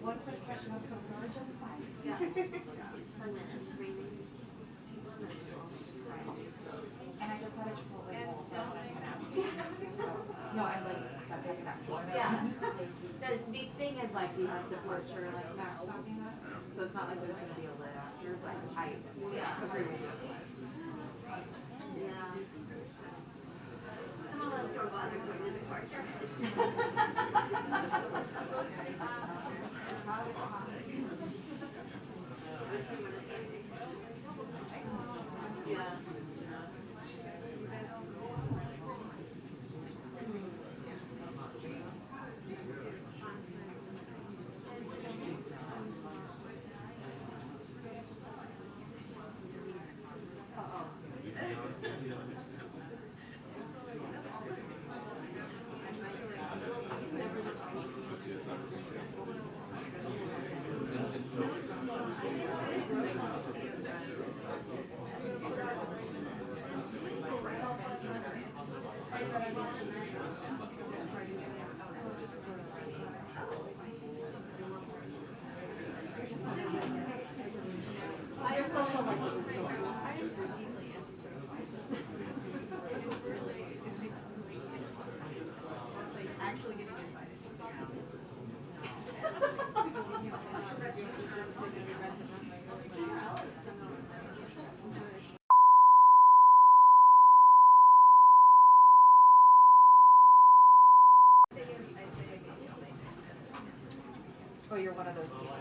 One quick question on convergence. Yeah. It's raining. And I just had a Chipotle bowl, so I'm no, I'm like, that's like that. Yeah. The thing is, like, we have departure, like, backstopping us. So it's not like there's going to be a lid after, but I agree with you. Yeah. Some of us don't bother going to departure. Yeah. Your social life is so cool. I am so deeply anti-certified. Like actually getting invited to classes. Oh, you're one of those people.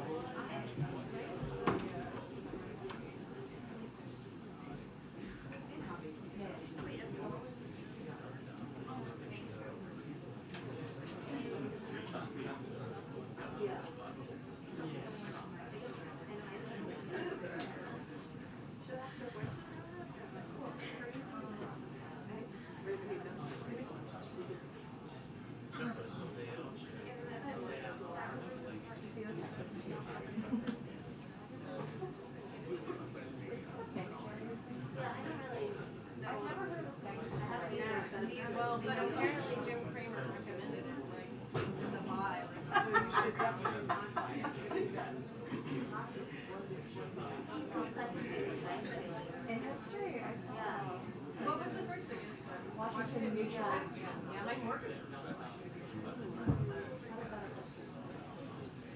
Well, but apparently Jim Cramer recommended it, like, as a buy, like, so you should definitely not buy it. In history, I saw What was the first biggest one? Washington Mutual. Yeah, my mortgage was not like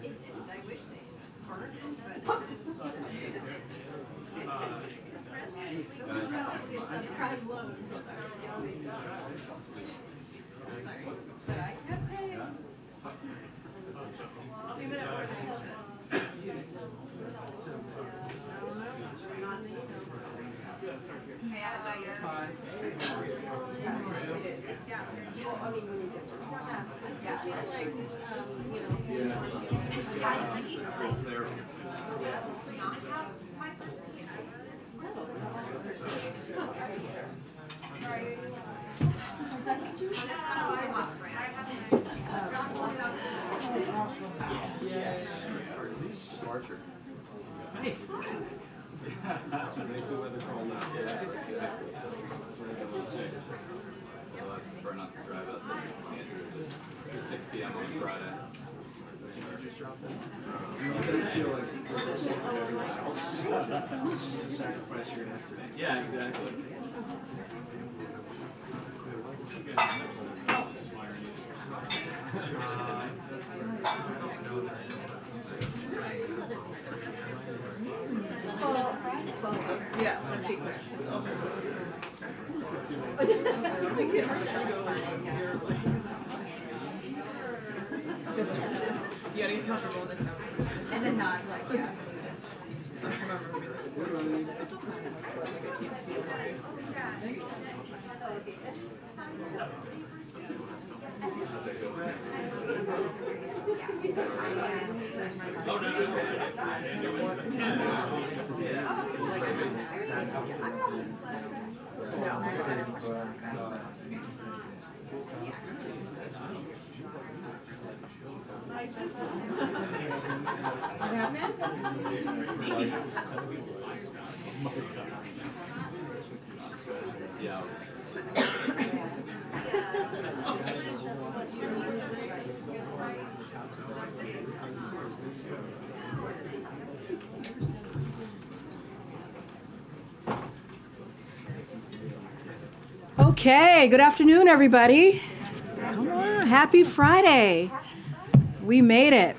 it didn't. I wish they had just burned it, but subprime loans was actually always done. But I kept paying. 2-minute mortgage. Archer. Hey. That's what they do with the cold. Yeah. Prefer not to drive out to Andrews at 6 p.m. on Friday. Did you just drop that? I feel like everyone else. It's just a sacrifice you're gonna have to make. Yeah, exactly. Yeah, let's see. Yeah, you're comfortable then. And then not like, yeah. Let's remember to be like, Oh, no, Yeah. Okay, good afternoon, everybody. Come on, happy Friday. We made it.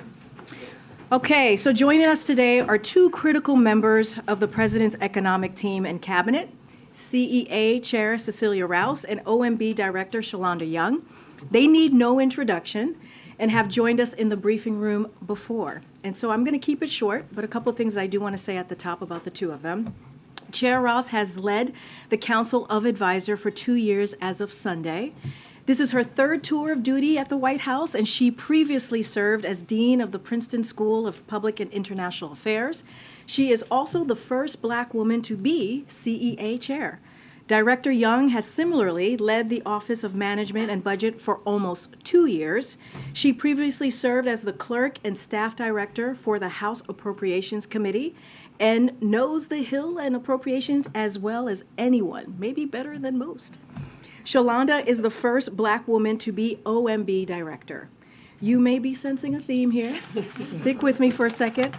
Okay, so joining us today are two critical members of the President's Economic Team and Cabinet, CEA Chair Cecilia Rouse and OMB Director Shalanda Young. They need no introduction and have joined us in the briefing room before. And so I'm going to keep it short, but a couple of things I do want to say at the top about the two of them. Chair Rouse has led the Council of Advisor for 2 years as of Sunday. This is her third tour of duty at the White House, and she previously served as Dean of the Princeton School of Public and International Affairs. She is also the first Black woman to be CEA Chair. Director Young has similarly led the Office of Management and Budget for almost 2 years. She previously served as the Clerk and Staff Director for the House Appropriations Committee and knows the Hill and appropriations as well as anyone, maybe better than most. Shalanda is the first Black woman to be OMB Director. You may be sensing a theme here. Stick with me for a second.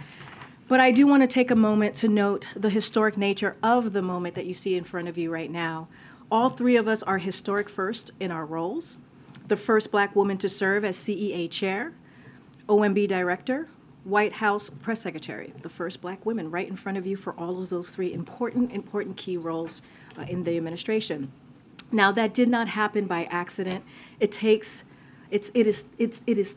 But I do want to take a moment to note the historic nature of the moment that you see in front of you right now. All three of us are historic first in our roles. The first Black woman to serve as CEA Chair, OMB Director, White House Press Secretary, the first Black women right in front of you for all of those three important key roles in the administration. Now, that did not happen by accident. It is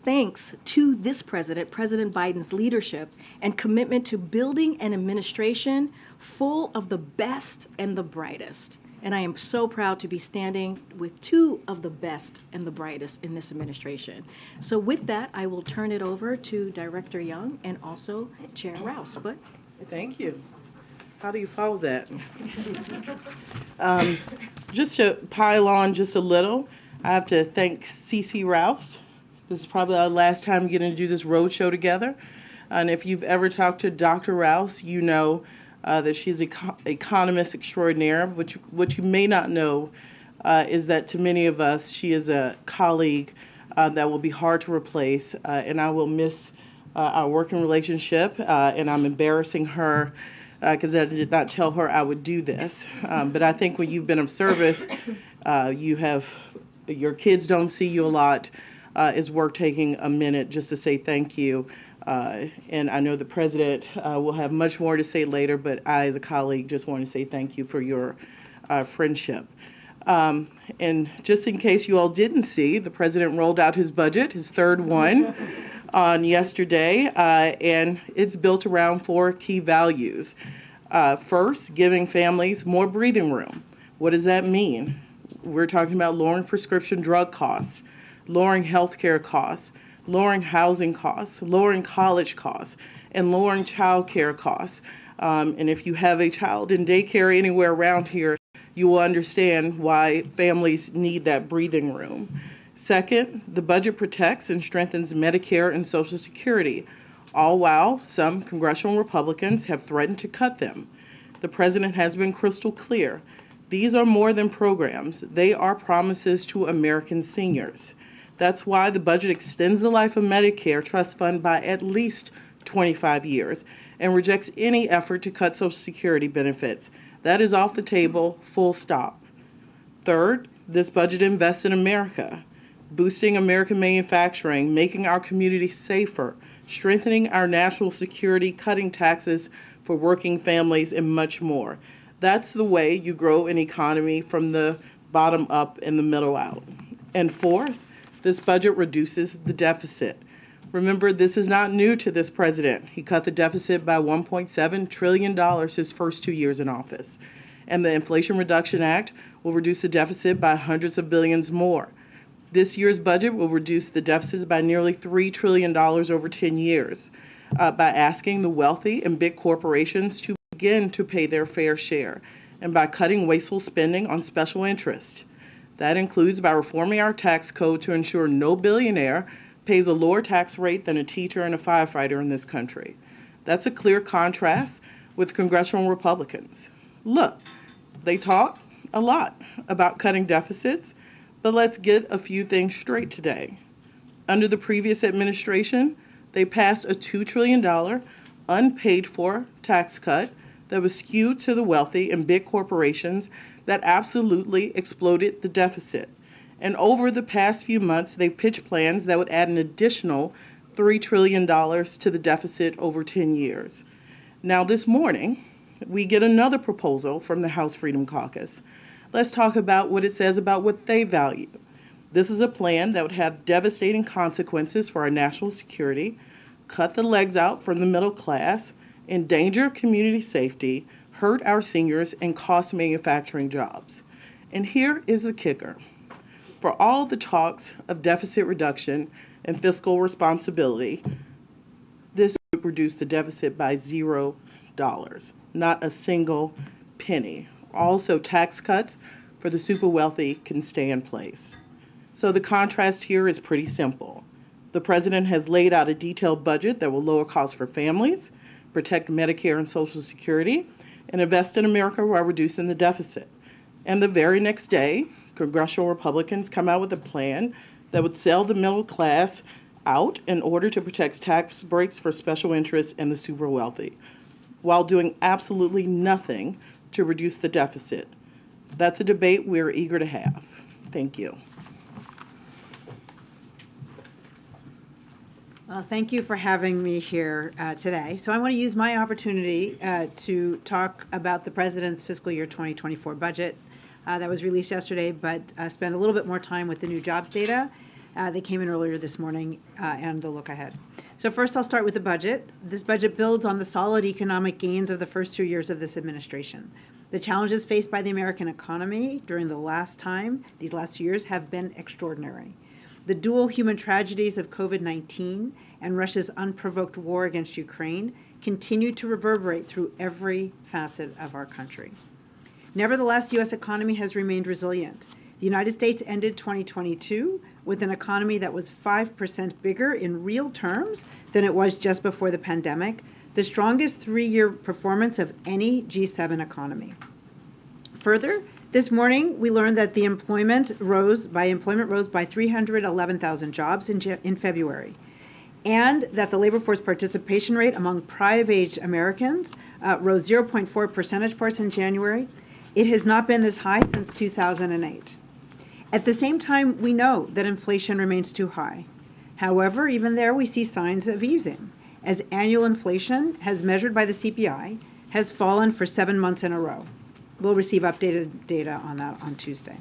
thanks to this president, President Biden's leadership and commitment to building an administration full of the best and the brightest. And I am so proud to be standing with two of the best and the brightest in this administration. So with that, I will turn it over to Director Young and also Chair Rouse. But thank you. How do you follow that? Just to pile on just a little, I have to thank CC Rouse. This is probably our last time getting to do this road show together. And if you've ever talked to Dr. Rouse, you know that she's an economist extraordinaire. What you may not know is that to many of us, she is a colleague that will be hard to replace. And I will miss our working relationship. And I'm embarrassing her because I did not tell her I would do this. But I think when you've been of service, your kids don't see you a lot. It's worth taking a minute just to say thank you. And I know the president will have much more to say later, but I, as a colleague, just want to say thank you for your friendship. And just in case you all didn't see, the president rolled out his budget, his third one, on yesterday, and it's built around 4 key values. First, giving families more breathing room. What does that mean? We're talking about lowering prescription drug costs, lowering healthcare costs, lowering housing costs, lowering college costs, and lowering child care costs. And if you have a child in daycare anywhere around here, you will understand why families need that breathing room. Second, the budget protects and strengthens Medicare and Social Security, all while some congressional Republicans have threatened to cut them. The president has been crystal clear. These are more than programs. They are promises to American seniors. That's why the budget extends the life of Medicare Trust Fund by at least 25 years and rejects any effort to cut Social Security benefits. That is off the table, full stop. Third, this budget invests in America, boosting American manufacturing, making our communities safer, strengthening our national security, cutting taxes for working families, and much more. That's the way you grow an economy from the bottom up and the middle out. And fourth, this budget reduces the deficit. Remember, this is not new to this president. He cut the deficit by $1.7 trillion his first 2 years in office. And the Inflation Reduction Act will reduce the deficit by hundreds of billions more. This year's budget will reduce the deficits by nearly $3 trillion over 10 years by asking the wealthy and big corporations to begin to pay their fair share and by cutting wasteful spending on special interests. That includes by reforming our tax code to ensure no billionaire pays a lower tax rate than a teacher and a firefighter in this country. That's a clear contrast with congressional Republicans. Look, they talk a lot about cutting deficits, but let's get a few things straight today. Under the previous administration, they passed a $2 trillion unpaid for tax cut that was skewed to the wealthy and big corporations that absolutely exploded the deficit. And over the past few months, they've pitched plans that would add an additional $3 trillion to the deficit over 10 years. Now this morning, we get another proposal from the House Freedom Caucus. Let's talk about what it says about what they value. This is a plan that would have devastating consequences for our national security, cut the legs out from the middle class, endanger community safety, hurt our seniors, and cost manufacturing jobs. And here is the kicker. For all the talks of deficit reduction and fiscal responsibility, this would reduce the deficit by $0, not a single penny. Also, tax cuts for the super wealthy can stay in place. So the contrast here is pretty simple. The president has laid out a detailed budget that will lower costs for families, protect Medicare and Social Security, and invest in America while reducing the deficit. And the very next day, congressional Republicans come out with a plan that would sell the middle class out in order to protect tax breaks for special interests and the super wealthy, while doing absolutely nothing to reduce the deficit. That's a debate we're eager to have. Thank you. Well, thank you for having me here today. So I want to use my opportunity to talk about the President's fiscal year 2024 budget that was released yesterday, but spend a little bit more time with the new jobs data that came in earlier this morning and the look ahead. So first I'll start with the budget. This budget builds on the solid economic gains of the first 2 years of this administration. The challenges faced by the American economy during these last 2 years have been extraordinary. The dual human tragedies of COVID-19 and Russia's unprovoked war against Ukraine continue to reverberate through every facet of our country. Nevertheless, the U.S. economy has remained resilient. The United States ended 2022 with an economy that was 5% bigger in real terms than it was just before the pandemic, the strongest 3-year performance of any G7 economy. Further, this morning, we learned that the employment rose by 311,000 jobs in February, and that the labor force participation rate among private-age Americans rose 0.4 percentage points in January. It has not been this high since 2008. At the same time, we know that inflation remains too high. However, even there, we see signs of easing, as annual inflation, as measured by the CPI, has fallen for 7 months in a row. We'll receive updated data on that on Tuesday.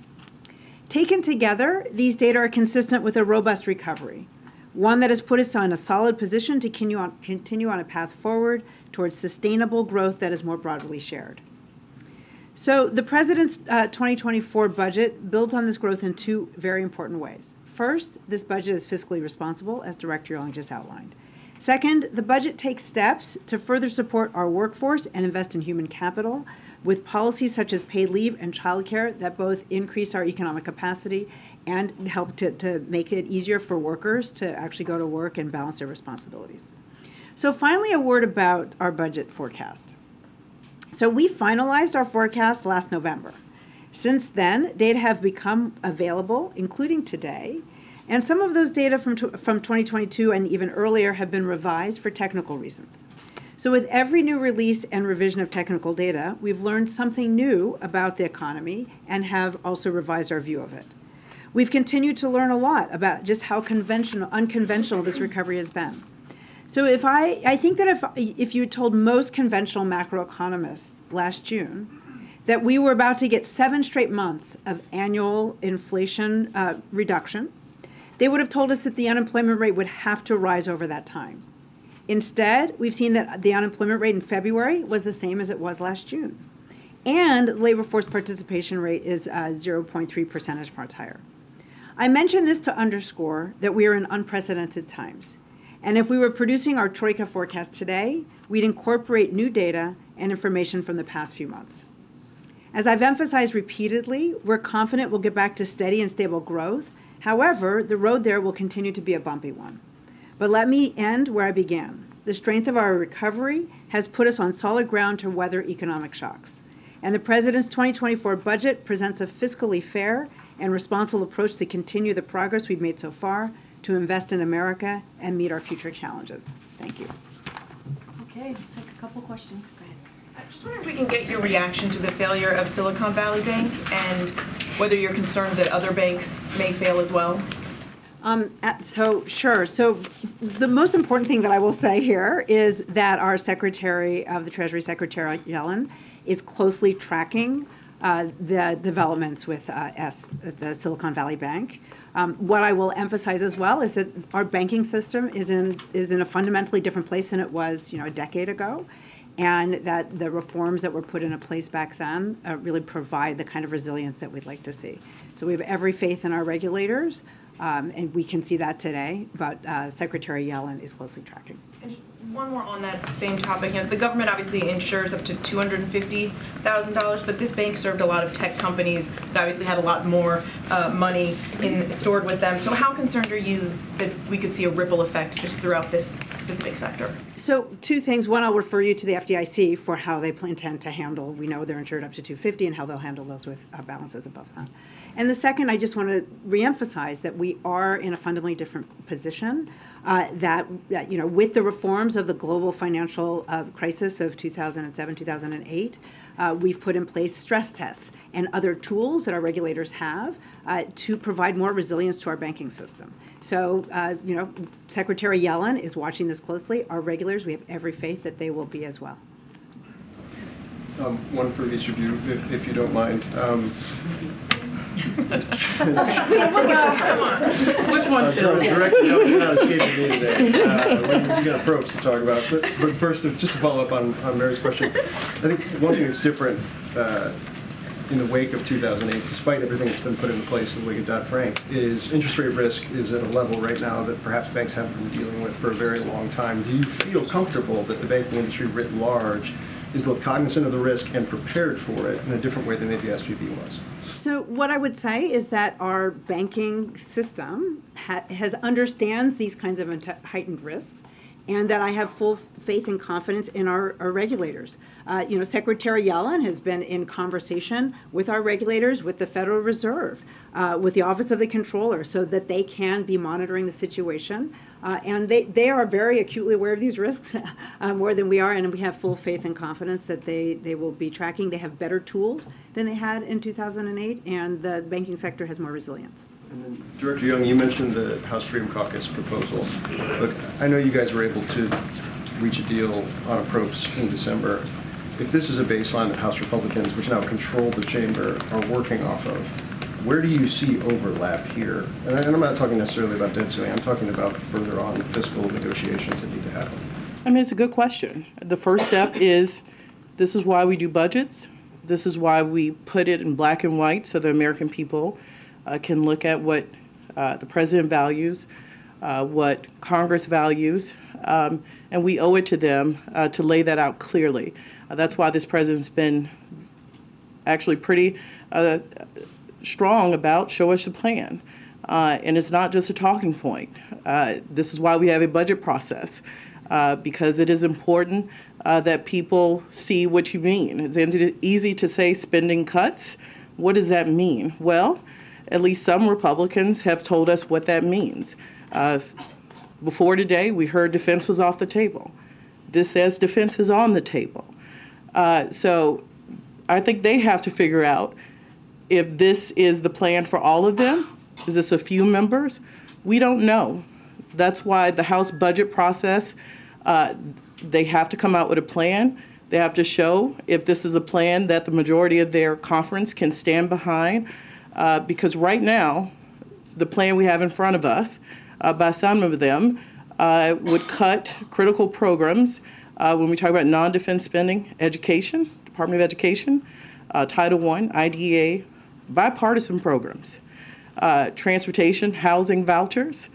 Taken together, these data are consistent with a robust recovery, one that has put us on a solid position to continue on a path forward towards sustainable growth that is more broadly shared. So the President's 2024 budget builds on this growth in 2 very important ways. First, this budget is fiscally responsible, as Director Young just outlined. Second, the budget takes steps to further support our workforce and invest in human capital with policies such as paid leave and childcare that both increase our economic capacity and help to make it easier for workers to actually go to work and balance their responsibilities. So finally, a word about our budget forecast. So we finalized our forecast last November. Since then, data have become available, including today, and some of those data from 2022 and even earlier have been revised for technical reasons. So with every new release and revision of technical data, we've learned something new about the economy and have also revised our view of it. We've continued to learn a lot about just how unconventional this recovery has been. So I think that if you told most conventional macroeconomists last June that we were about to get 7 straight months of annual inflation reduction, they would have told us that the unemployment rate would have to rise over that time. Instead, we've seen that the unemployment rate in February was the same as it was last June. And labor force participation rate is 0.3 percentage points higher. I mention this to underscore that we are in unprecedented times. And if we were producing our Troika forecast today, we'd incorporate new data and information from the past few months. As I've emphasized repeatedly, we're confident we'll get back to steady and stable growth. However, the road there will continue to be a bumpy one. But let me end where I began. The strength of our recovery has put us on solid ground to weather economic shocks. And the President's 2024 budget presents a fiscally fair and responsible approach to continue the progress we've made so far, to invest in America and meet our future challenges. Thank you. Okay, we'll take a couple questions. Go ahead. I just wonder if we can get your reaction to the failure of Silicon Valley Bank and whether you're concerned that other banks may fail as well. Sure. So the most important thing that I will say here is that our Secretary of the Treasury, Secretary Yellen, is closely tracking the developments with the Silicon Valley Bank. What I will emphasize as well is that our banking system is in a fundamentally different place than it was, a decade ago, and that the reforms that were put into place back then really provide the kind of resilience that we'd like to see. So we have every faith in our regulators, and we can see that today, but Secretary Yellen is closely tracking. And one more on that same topic. The government obviously insures up to $250,000, but this bank served a lot of tech companies that obviously had a lot more money stored with them. So how concerned are you that we could see a ripple effect just throughout this specific sector? So two things. One, I'll refer you to the FDIC for how they intend to handle. We know they're insured up to $250,000 and how they'll handle those with balances above that. And the second, I just want to reemphasize that we are in a fundamentally different position. That with the reforms of the global financial crisis of 2007, 2008, we've put in place stress tests and other tools that our regulators have to provide more resilience to our banking system. So, Secretary Yellen is watching this closely. Our regulators, we have every faith that they will be as well. One for each of you, if you don't mind. Come on. Which one, Phil? Directly, you're not escaping me today. We got approach to talk about. But first, just to follow up on Mary's question, I think one thing that's different in the wake of 2008, despite everything that's been put into place in the wake of Dodd-Frank, is interest rate risk is at a level right now that perhaps banks haven't been dealing with for a very long time. Do you feel comfortable that the banking industry writ large is both cognizant of the risk and prepared for it in a different way than maybe SVB was? So what I would say is that our banking system understands these kinds of heightened risks, and that I have full faith and confidence in our regulators. Secretary Yellen has been in conversation with our regulators, with the Federal Reserve, with the Office of the Comptroller, so that they can be monitoring the situation. And they are very acutely aware of these risks, more than we are, and we have full faith and confidence that they will be tracking. They have better tools than they had in 2008, and the banking sector has more resilience. And then, Director Young, you mentioned the House Freedom Caucus proposal. Look, I know you guys were able to reach a deal on approps in December. If this is a baseline that House Republicans, which now control the chamber, are working off of, where do you see overlap here? And I'm not talking necessarily about debt ceiling. I'm talking about further on fiscal negotiations that need to happen. I mean, it's a good question. The first step is, this is why we do budgets. This is why we put it in black and white so the American people can look at what the president values, what Congress values, and we owe it to them to lay that out clearly. That's why this president's been actually pretty strong about show us the plan. And it's not just a talking point. This is why we have a budget process, because it is important that people see what you mean. It's easy to say spending cuts. What does that mean? Well, at least some Republicans have told us what that means. Before today, we heard defense was off the table. This says defense is on the table. So I think they have to figure out if this is the plan for all of them. Is this a few members? We don't know. That's why the House budget process, they have to come out with a plan. They have to show if this is a plan that the majority of their conference can stand behind. Because right now, the plan we have in front of us, by some of them, would cut critical programs when we talk about non-defense spending, education, Department of Education, Title I, IDEA, bipartisan programs, transportation, housing vouchers,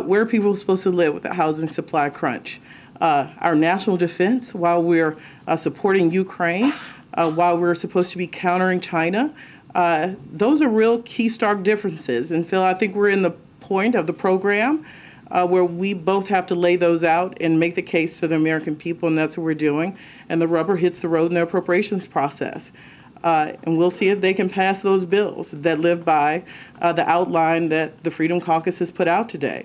where are people supposed to live with the housing supply crunch, our national defense while we're supporting Ukraine, while we're supposed to be countering China. Those are real key stark differences. And Phil, I think we're in the point of the program where we both have to lay those out and make the case to the American people, and that's what we're doing. And the rubber hits the road in the appropriations process. And we'll see if they can pass those bills that live by the outline that the Freedom Caucus has put out today.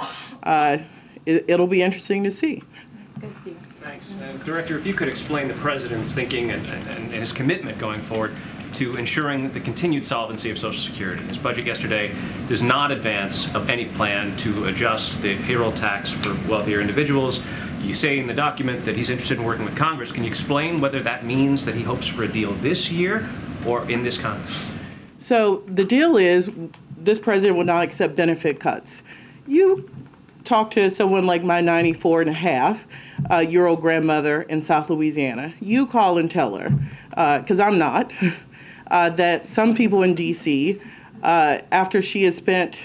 It'll be interesting to see. Good, Steve. Thanks. Director, if you could explain the President's thinking and his commitment going forward to ensuring the continued solvency of Social Security. His budget yesterday does not advance of any plan to adjust the payroll tax for wealthier individuals. You say in the document that he's interested in working with Congress. Can you explain whether that means that he hopes for a deal this year or in this Congress? So the deal is this president will not accept benefit cuts. You talk to someone like my 94-and-a-half-year-old grandmother in South Louisiana. You call and tell her, because I'm not, that some people in D.C., after she has spent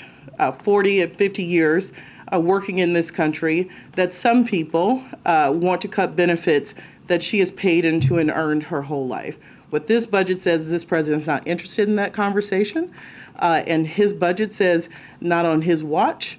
40 and 50 years working in this country, that some people want to cut benefits that she has paid into and earned her whole life. What this budget says is this president's not interested in that conversation, and his budget says not on his watch.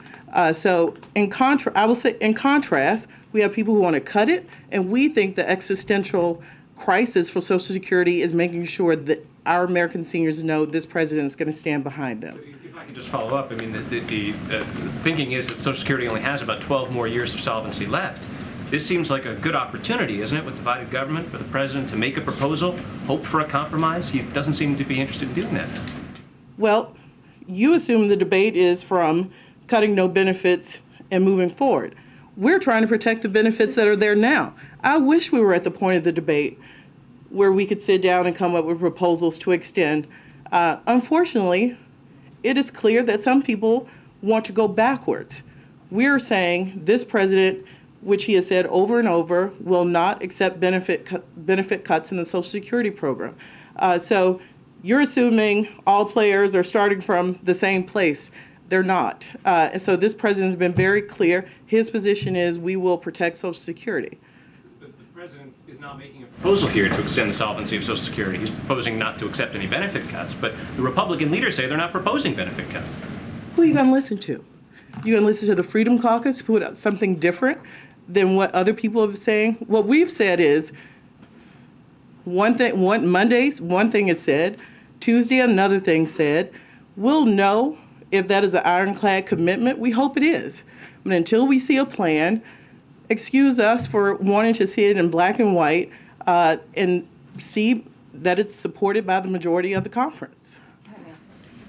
So I will say in contrast, we have people who want to cut it, and we think the existential crisis for Social Security is making sure that our American seniors know this president is going to stand behind them. If I could just follow up, I mean, the thinking is that Social Security only has about 12 more years of solvency left. This seems like a good opportunity, isn't it, with divided government, for the president to make a proposal, hope for a compromise? He doesn't seem to be interested in doing that. Well, you assume the debate is from cutting no benefits and moving forward. We're trying to protect the benefits that are there now. I wish we were at the point of the debate where we could sit down and come up with proposals to extend. Unfortunately, it is clear that some people want to go backwards. We're saying this president, which he has said over and over, will not accept benefit cuts in the Social Security program. So you're assuming all players are starting from the same place. They're not. And so this president has been very clear. His position is we will protect Social Security. The president is not making a proposal here to extend the solvency of Social Security. He's proposing not to accept any benefit cuts, but the Republican leaders say they're not proposing benefit cuts. Who are you going to listen to? You're going to listen to the Freedom Caucus, who put out something different than what other people are saying? What we've said is Mondays, one thing is said. Tuesday, another thing said. We'll know if that is an ironclad commitment. We hope it is. But until we see a plan, excuse us for wanting to see it in black and white and see that it's supported by the majority of the conference.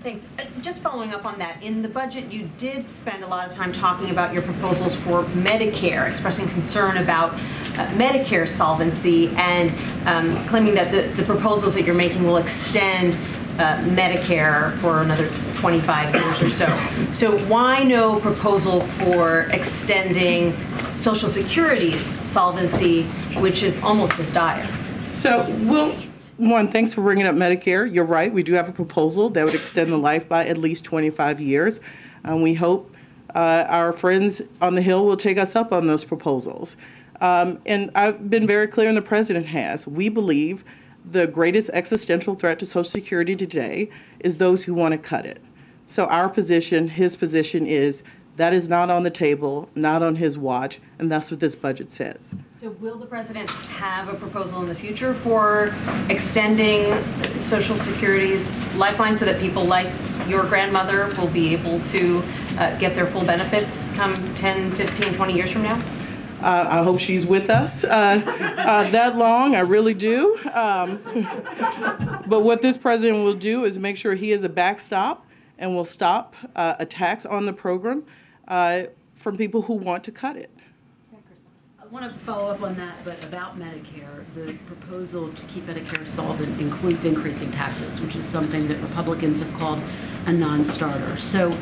Thanks. Just following up on that, in the budget you did spend a lot of time talking about your proposals for Medicare, expressing concern about Medicare solvency and claiming that the proposals that you're making will extend Medicare for another 25 years or so. So why no proposal for extending Social Security's solvency, which is almost as dire? So one, thanks for bringing up Medicare. You're right. We do have a proposal that would extend the life by at least 25 years. And we hope our friends on the Hill will take us up on those proposals. And I've been very clear, and the president has. We believe the greatest existential threat to Social Security today is those who want to cut it. So our position, his position is that is not on the table, not on his watch, and that's what this budget says. So will the president have a proposal in the future for extending Social Security's lifeline so that people like your grandmother will be able to get their full benefits come 10, 15, 20 years from now? I hope she's with us that long. I really do. But what this president will do is make sure he is a backstop and will stop attacks on the program from people who want to cut it. I want to follow up on that, but about Medicare. The proposal to keep Medicare solvent includes increasing taxes, which is something that Republicans have called a non-starter. So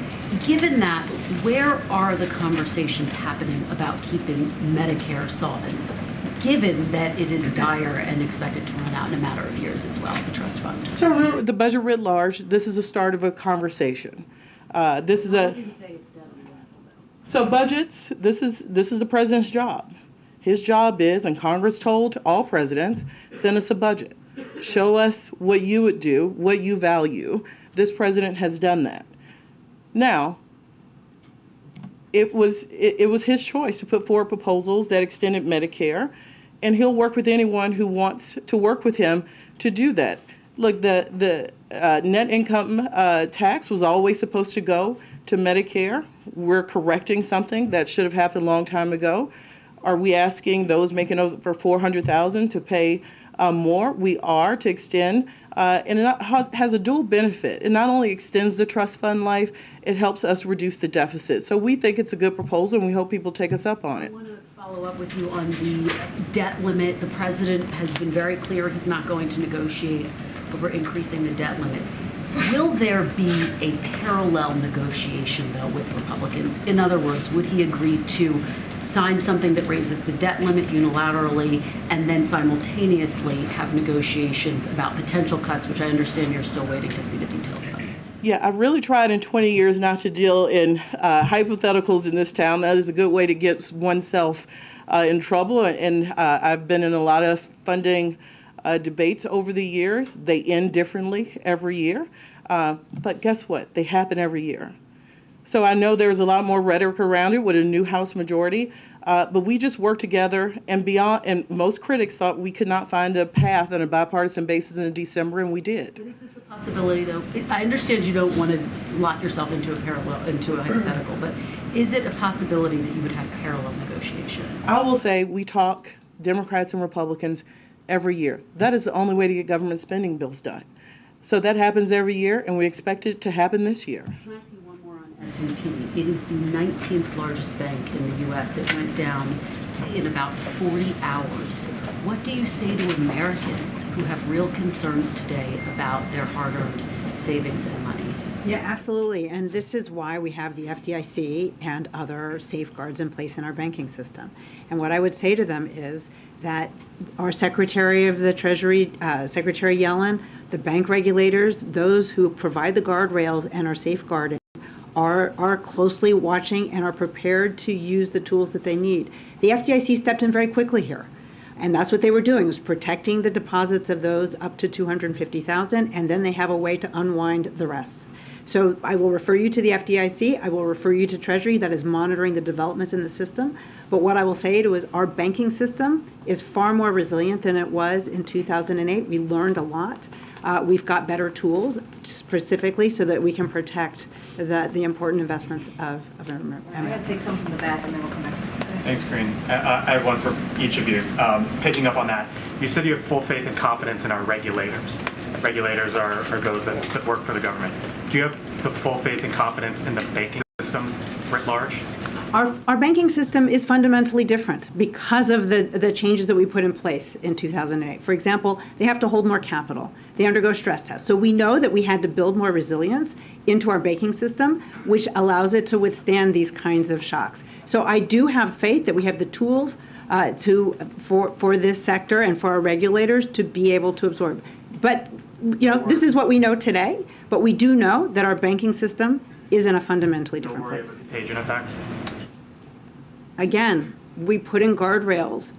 given that, where are the conversations happening about keeping Medicare solvent, given that it is dire and expected to run out in a matter of years as well, the trust fund? So remember, the budget writ large, this is a start of a conversation. This is a... So budgets, this is the president's job. His job is, and Congress told all presidents, send us a budget. Show us what you would do, what you value. This president has done that. Now, it was his choice to put forward proposals that extended Medicare, and he'll work with anyone who wants to work with him to do that. Look, the net income tax was always supposed to go to Medicare. We're correcting something that should have happened a long time ago. Are we asking those making over $400,000 to pay more? We are, to extend, and it has a dual benefit. It not only extends the trust fund life, it helps us reduce the deficit. So we think it's a good proposal, and we hope people take us up on it. I want to follow up with you on the debt limit. The president has been very clear he's not going to negotiate over increasing the debt limit. Will there be a parallel negotiation, though, with Republicans? In other words, would he agree to sign something that raises the debt limit unilaterally and then simultaneously have negotiations about potential cuts, which I understand you're still waiting to see the details of? Yeah, I've really tried in 20 years not to deal in hypotheticals in this town. That is a good way to get oneself in trouble. And I've been in a lot of funding debates over the years. They end differently every year. But guess what? They happen every year. So I know there's a lot more rhetoric around it with a new House majority, but we just worked together and beyond, and most critics thought we could not find a path on a bipartisan basis in December, and we did. But is this a possibility, though? I understand you don't want to lock yourself into a hypothetical, but is it a possibility that you would have parallel negotiations? I will say we talk, Democrats and Republicans, every year. That is the only way to get government spending bills done. So that happens every year, and we expect it to happen this year. Can I ask you one more on S&P? It is the 19th largest bank in the U.S. It went down in about 40 hours. What do you say to Americans who have real concerns today about their hard-earned savings and money? Yeah, absolutely. And this is why we have the FDIC and other safeguards in place in our banking system. And what I would say to them is that our Secretary of the Treasury, Secretary Yellen, the bank regulators, those who provide the guardrails and are safeguarding, are closely watching and are prepared to use the tools that they need. The FDIC stepped in very quickly here. And that's what they were doing, was protecting the deposits of those up to $250,000, and then they have a way to unwind the rest. So I will refer you to the FDIC. I will refer you to Treasury that is monitoring the developments in the system. But what I will say to you is our banking system is far more resilient than it was in 2008. We learned a lot. We've got better tools specifically so that we can protect the important investments of America. I'm going to take some from the back and then we'll come back. Thanks, Karine. I have one for each of you. Picking up on that, you said you have full faith and confidence in our regulators. Regulators are those that work for the government. Do you have the full faith and confidence in the banking system writ large? Our banking system is fundamentally different because of the changes that we put in place in 2008. For example, they have to hold more capital. They undergo stress tests. So we know that we had to build more resilience into our banking system, which allows it to withstand these kinds of shocks. So I do have faith that we have the tools for this sector and for our regulators to be able to absorb. But this is what we know today, but we do know that our banking system is in a fundamentally different place. Don't worry about the contagion effect. Again, we put in guardrails,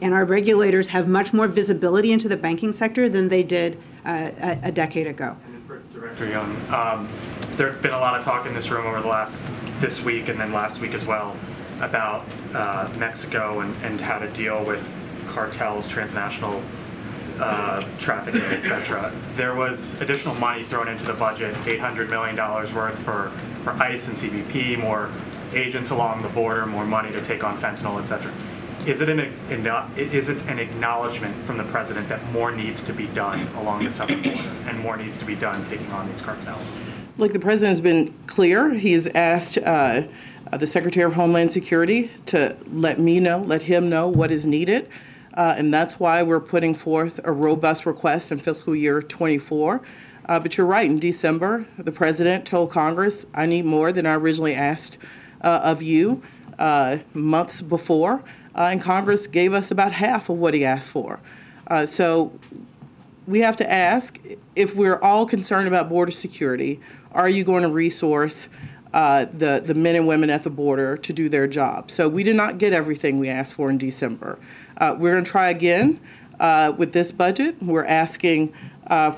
and our regulators have much more visibility into the banking sector than they did a decade ago. And then for Director Young, there's been a lot of talk in this room over this week and then last week as well about Mexico and how to deal with cartels, transnational trafficking, etc. There was additional money thrown into the budget, $800 million worth for ICE and CBP, more agents along the border, more money to take on fentanyl, etc. Is it an acknowledgement from the president that more needs to be done along the southern border and more needs to be done taking on these cartels? Look, the president has been clear. He has asked the Secretary of Homeland Security to let him know what is needed. And that's why we're putting forth a robust request in fiscal year 24. But you're right, in December, the president told Congress, I need more than I originally asked of you months before. And Congress gave us about half of what he asked for. So we have to ask, if we're all concerned about border security, are you going to resource the men and women at the border to do their job? So we did not get everything we asked for in December. We're going to try again with this budget. We're asking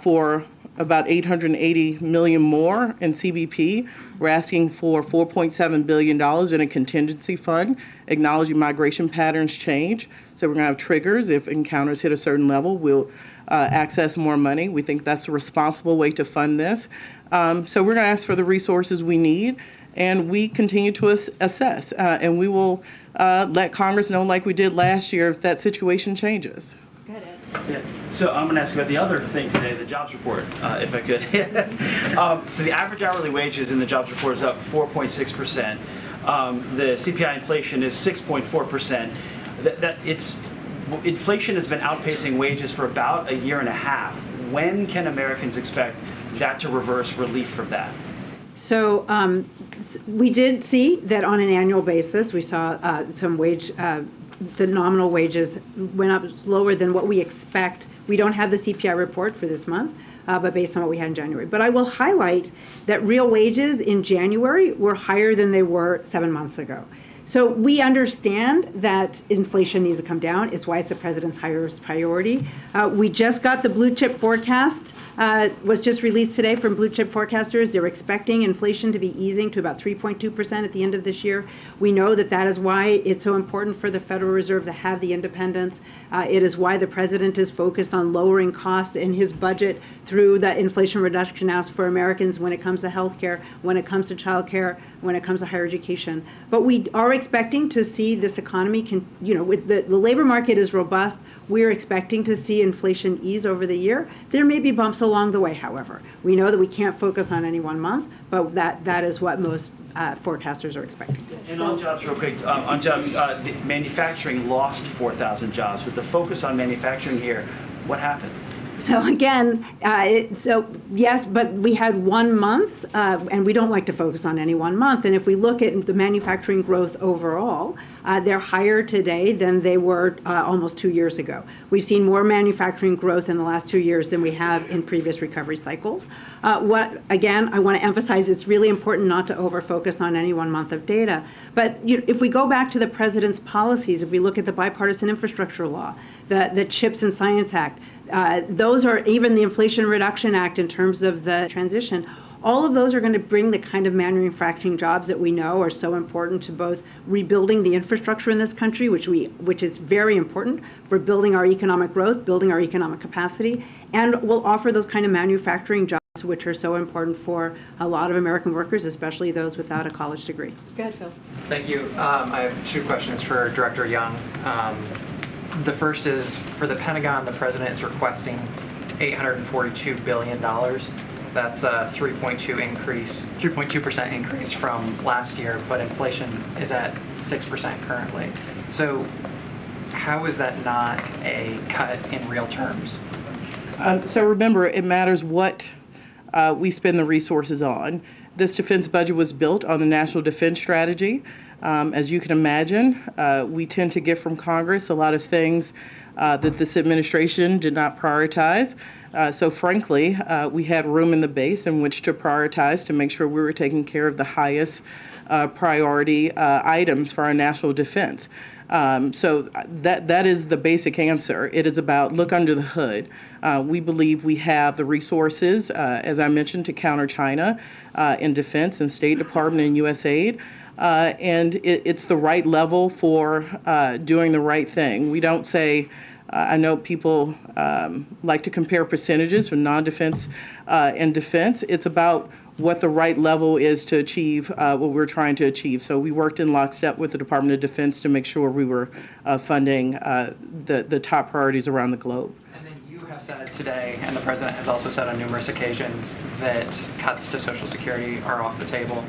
for about $880 million more in CBP. We're asking for $4.7 billion in a contingency fund, acknowledging migration patterns change. So we're going to have triggers. If encounters hit a certain level, we'll access more money. We think that's a responsible way to fund this. So we're going to ask for the resources we need, and we continue to assess. And we will let Congress know, like we did last year, if that situation changes. Yeah. So I'm going to ask about the other thing today, the jobs report, if I could. So the average hourly wages in the jobs report is up 4.6%. The CPI inflation is 6.4%. Inflation has been outpacing wages for about a year and a half. When can Americans expect that to reverse, relief from that? So we did see that on an annual basis, we saw some wage the nominal wages went up lower than what we expect. We don't have the CPI report for this month, but based on what we had in January. But I will highlight that real wages in January were higher than they were 7 months ago. So we understand that inflation needs to come down. It's why it's the president's highest priority. We just got the blue chip forecast, was just released today from blue chip forecasters. They're expecting inflation to be easing to about 3.2% at the end of this year. We know that that is why it's so important for the Federal Reserve to have the independence. It is why the president is focused on lowering costs in his budget through the Inflation Reduction Act for Americans when it comes to health care, when it comes to child care, when it comes to higher education. But we are expecting to see this economy, with the labor market is robust. We're expecting to see inflation ease over the year. There may be bumps along the way, however. We know that we can't focus on any one month, but that is what most forecasters are expecting. And on jobs, real quick, on jobs, manufacturing lost 4,000 jobs. With the focus on manufacturing here, what happened? So again, yes, but we had 1 month, and we don't like to focus on any 1 month. And if we look at the manufacturing growth overall, they're higher today than they were almost 2 years ago. We've seen more manufacturing growth in the last 2 years than we have in previous recovery cycles. Again, I want to emphasize it's really important not to over-focus on any 1 month of data. But if we go back to the president's policies, if we look at the bipartisan infrastructure law, the CHIPS and Science Act, those are even the Inflation Reduction Act in terms of the transition. All of those are going to bring the kind of manufacturing jobs that we know are so important to both rebuilding the infrastructure in this country, which is very important for building our economic growth, building our economic capacity, and will offer those kind of manufacturing jobs which are so important for a lot of American workers, especially those without a college degree. Go ahead, Phil. Thank you. I have 2 questions for Director Young. The first is, for the Pentagon, the president is requesting $842 billion. That's a 3.2% increase from last year, but inflation is at 6% currently. So how is that not a cut in real terms? So remember, it matters what we spend the resources on. This defense budget was built on the National Defense Strategy. As you can imagine, we tend to get from Congress a lot of things that this administration did not prioritize. So frankly, we had room in the base in which to prioritize to make sure we were taking care of the highest priority items for our national defense. So that is the basic answer. It is about look under the hood. We believe we have the resources, as I mentioned, to counter China in defense and State Department and USAID. And it's the right level for doing the right thing. We don't say, I know people like to compare percentages from non-defense and defense. It's about what the right level is to achieve what we're trying to achieve. So we worked in lockstep with the Department of Defense to make sure we were funding the top priorities around the globe. And then you have said today, and the president has also said on numerous occasions, that cuts to Social Security are off the table.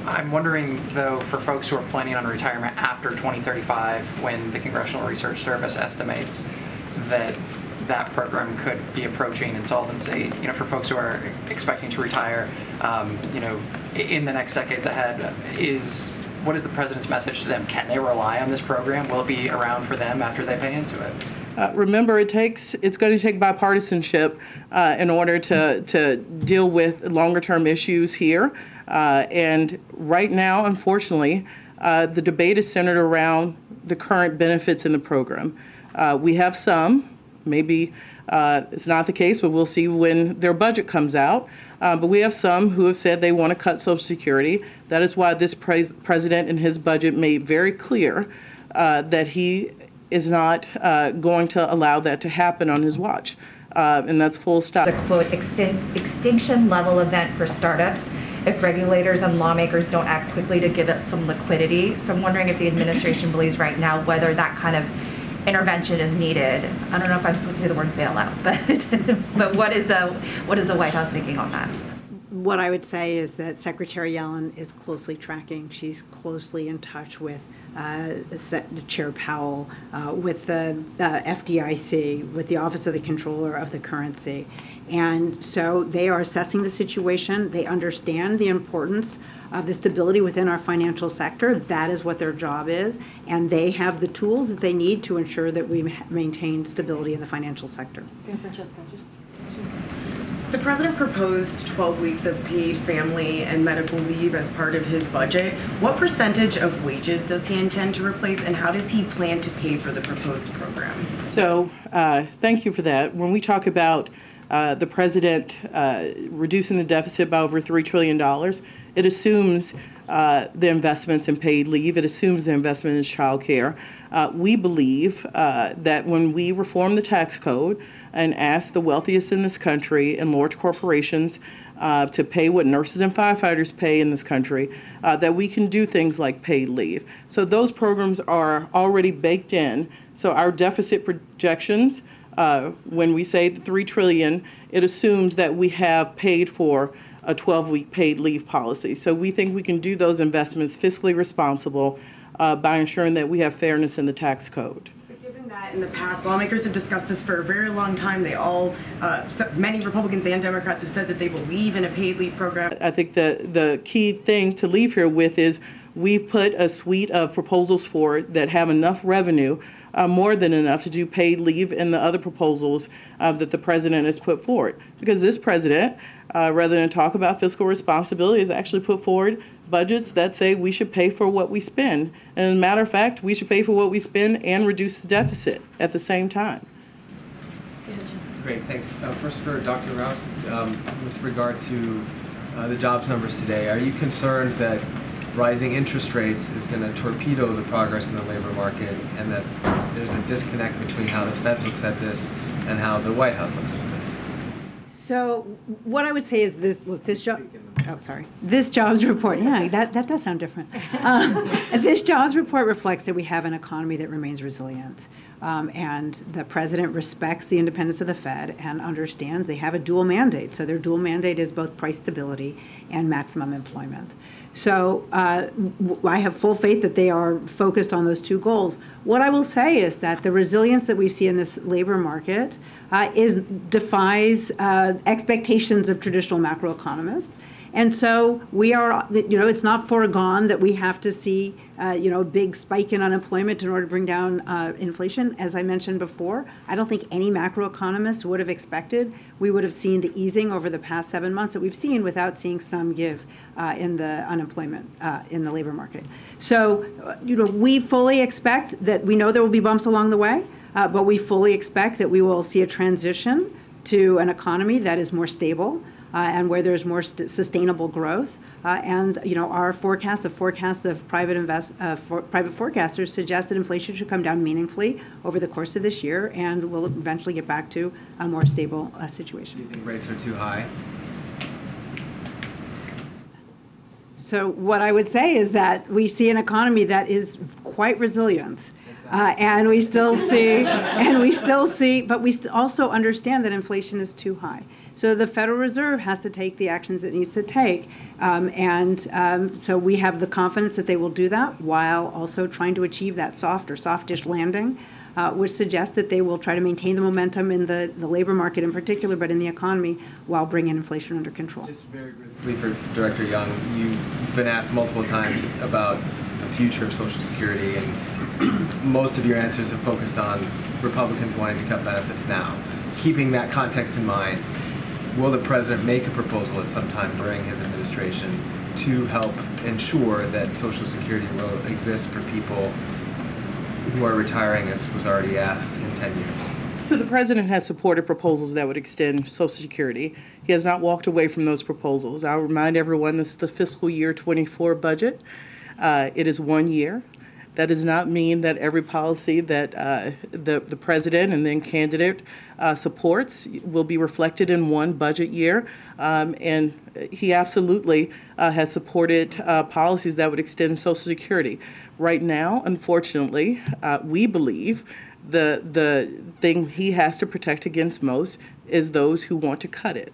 I'm wondering, though, for folks who are planning on retirement after 2035, when the Congressional Research Service estimates that that program could be approaching insolvency, for folks who are expecting to retire, in the next decades ahead, what is the president's message to them? Can they rely on this program? Will it be around for them after they pay into it? Remember, it's going to take bipartisanship in order to deal with longer-term issues here. And right now, unfortunately, the debate is centered around the current benefits in the program. We have some, Maybe it's not the case, but we'll see when their budget comes out. But we have some who have said they want to cut Social Security. That is why this president in his budget made very clear that he is not going to allow that to happen on his watch. And that's full stop. The quote, extinction level event for startups if regulators and lawmakers don't act quickly to give it some liquidity. So I'm wondering if the administration believes right now whether that kind of intervention is needed. I don't know if I'm supposed to say the word bailout, but what is the White House thinking on that? What I would say is that Secretary Yellen is closely tracking. She's closely in touch with Chair Powell, with the FDIC, with the Office of the Comptroller of the Currency. And so they are assessing the situation. They understand the importance of the stability within our financial sector. That is what their job is. And they have the tools that they need to ensure that we maintain stability in the financial sector. Francesca, just The president proposed 12 weeks of paid family and medical leave as part of his budget. What percentage of wages does he intend to replace, and how does he plan to pay for the proposed program? So thank you for that. When we talk about the president reducing the deficit by over $3 trillion, it assumes the investments in paid leave. It assumes the investment in child care. We believe that when we reform the tax code and ask the wealthiest in this country and large corporations to pay what nurses and firefighters pay in this country, that we can do things like paid leave. So those programs are already baked in. So our deficit projections, when we say the $3 trillion, it assumes that we have paid for a 12-week paid leave policy. So we think we can do those investments fiscally responsible by ensuring that we have fairness in the tax code. Given that in the past, lawmakers have discussed this for a very long time. They all, many Republicans and Democrats have said that they believe in a paid leave program. I think the key thing to leave here with is we've put a suite of proposals forward that have enough revenue, more than enough to do paid leave in the other proposals that the president has put forward. Because this president, rather than talk about fiscal responsibility, has actually put forward budgets that say we should pay for what we spend. And as a matter of fact, we should pay for what we spend and reduce the deficit at the same time. Great, thanks. First for Dr. Rouse, with regard to the jobs numbers today, are you concerned that rising interest rates is going to torpedo the progress in the labor market, and that there's a disconnect between how the Fed looks at this and how the White House looks at this? So what I would say is this: look, this jobs report. Yeah, that does sound different. This jobs report reflects that we have an economy that remains resilient, and the president respects the independence of the Fed and understands they have a dual mandate. So their dual mandate is both price stability and maximum employment. So I have full faith that they are focused on those two goals. What I will say is that the resilience that we see in this labor market defies expectations of traditional macroeconomists. And so we are, it's not foregone that we have to see, a big spike in unemployment in order to bring down inflation. As I mentioned before, I don't think any macroeconomist would have expected we would have seen the easing over the past 7 months that we've seen without seeing some give in the unemployment in the labor market. So, we fully expect that we know there will be bumps along the way, but we fully expect that we will see a transition to an economy that is more stable, and where there's more sustainable growth. And our forecast, the forecasts of private forecasters suggest that inflation should come down meaningfully over the course of this year, and we'll eventually get back to a more stable situation. Do you think rates are too high? So what I would say is that we see an economy that is quite resilient. And we still see, but we also understand that inflation is too high. So the Federal Reserve has to take the actions it needs to take. So we have the confidence that they will do that while also trying to achieve that soft or softish landing, which suggests that they will try to maintain the momentum in the labor market in particular, but in the economy, while bringing inflation under control. Just very briefly for Director Young, you've been asked multiple times about the future of Social Security, and most of your answers have focused on Republicans wanting to cut benefits now. Keeping that context in mind, will the president make a proposal at some time during his administration to help ensure that Social Security will exist for people who are retiring, as was already asked, in 10 years? So the president has supported proposals that would extend Social Security. He has not walked away from those proposals. I'll remind everyone this is the fiscal year 24 budget. It is 1 year. That does not mean that every policy that the president and then candidate supports will be reflected in one budget year. And he absolutely has supported policies that would extend Social Security. Right now, unfortunately, we believe the thing he has to protect against most is those who want to cut it.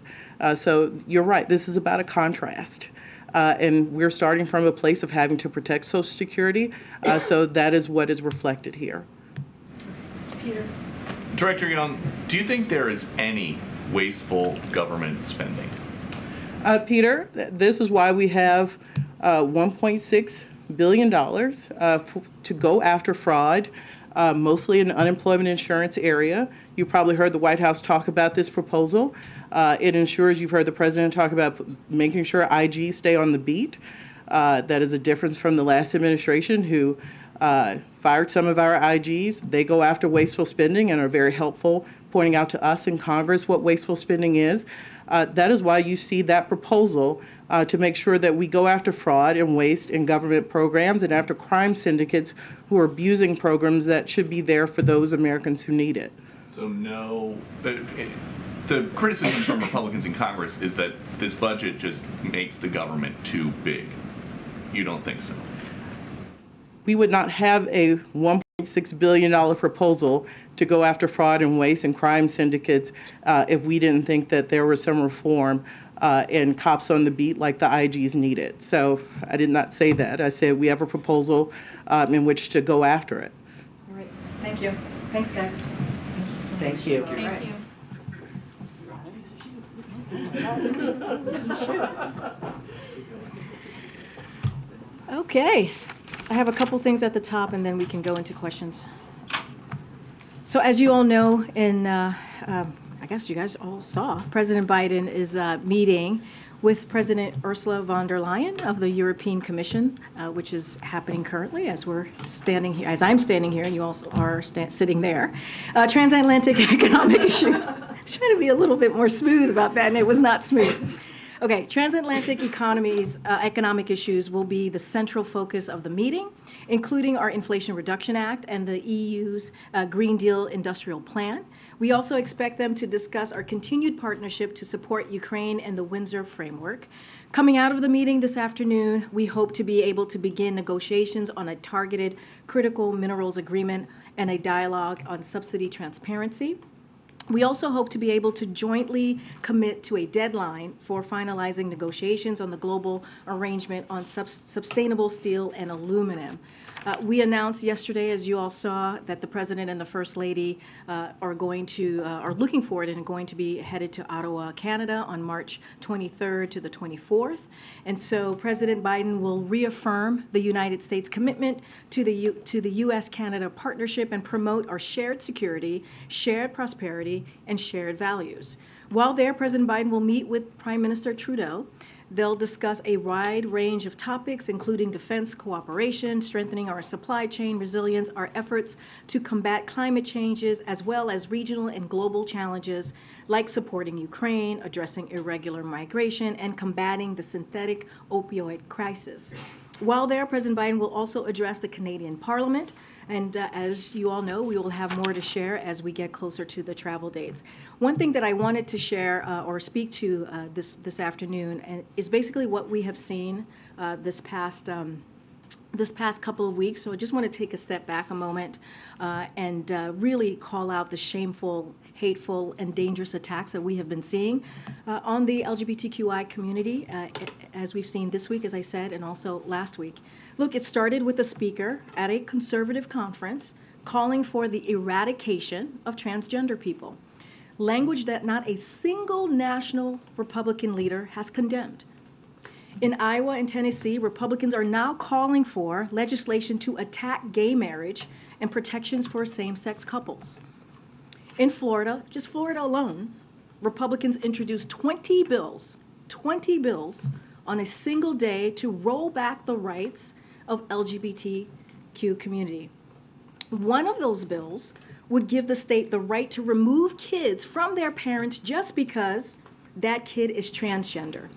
So you're right, this is about a contrast. And we're starting from a place of having to protect Social Security, so that is what is reflected here. Peter. Director Young, do you think there is any wasteful government spending? Peter, this is why we have $1.6 billion to go after fraud, mostly in the unemployment insurance area. You probably heard the White House talk about this proposal. It ensures, you've heard the president talk about making sure IGs stay on the beat. That is a difference from the last administration who fired some of our IGs. They go after wasteful spending and are very helpful pointing out to us in Congress what wasteful spending is. That is why you see that proposal to make sure that we go after fraud and waste in government programs and after crime syndicates who are abusing programs that should be there for those Americans who need it. So no, the criticism from Republicans in Congress is that this budget just makes the government too big. You don't think so? We would not have a $1.6 billion proposal to go after fraud and waste and crime syndicates if we didn't think that there was some reform and cops on the beat like the IGs needed. So I did not say that. I said we have a proposal in which to go after it. All right. Thank you. Thanks, guys. Thank you. Thank you. Okay, I have a couple things at the top and then we can go into questions. So as you all know, I guess you guys all saw, President Biden is meeting with President Ursula von der Leyen of the European Commission, which is happening currently as we're standing here, as I'm standing here and you also are sitting there. Transatlantic economic issues. I was trying to be a little bit more smooth about that and it was not smooth. Okay, transatlantic economic issues will be the central focus of the meeting, including our Inflation Reduction Act and the EU's Green Deal Industrial Plan. We also expect them to discuss our continued partnership to support Ukraine and the Windsor Framework. Coming out of the meeting this afternoon, we hope to be able to begin negotiations on a targeted critical minerals agreement and a dialogue on subsidy transparency. We also hope to be able to jointly commit to a deadline for finalizing negotiations on the global arrangement on sustainable steel and aluminum. We announced yesterday, as you all saw, that the President and the First Lady are looking forward and are going to be headed to Ottawa, Canada on March 23rd to the 24th. And so President Biden will reaffirm the United States commitment to the U.S.-Canada partnership and promote our shared security, shared prosperity, and shared values. While there, President Biden will meet with Prime Minister Trudeau. They'll discuss a wide range of topics, including defense cooperation, strengthening our supply chain resilience, our efforts to combat climate changes, as well as regional and global challenges like supporting Ukraine, addressing irregular migration, and combating the synthetic opioid crisis. While there, President Biden will also address the Canadian Parliament, and as you all know, we will have more to share as we get closer to the travel dates. One thing that I wanted to share or speak to this afternoon is basically what we have seen this past couple of weeks. So I just want to take a step back a moment and really call out the shameful, hateful, and dangerous attacks that we have been seeing on the LGBTQI community, as we've seen this week, as I said, and also last week. Look, it started with a speaker at a conservative conference calling for the eradication of transgender people, language that not a single national Republican leader has condemned. In Iowa and Tennessee, Republicans are now calling for legislation to attack gay marriage and protections for same-sex couples. In Florida, just Florida alone, Republicans introduced 20 bills on a single day to roll back the rights of LGBTQ community. One of those bills would give the state the right to remove kids from their parents just because that kid is transgender.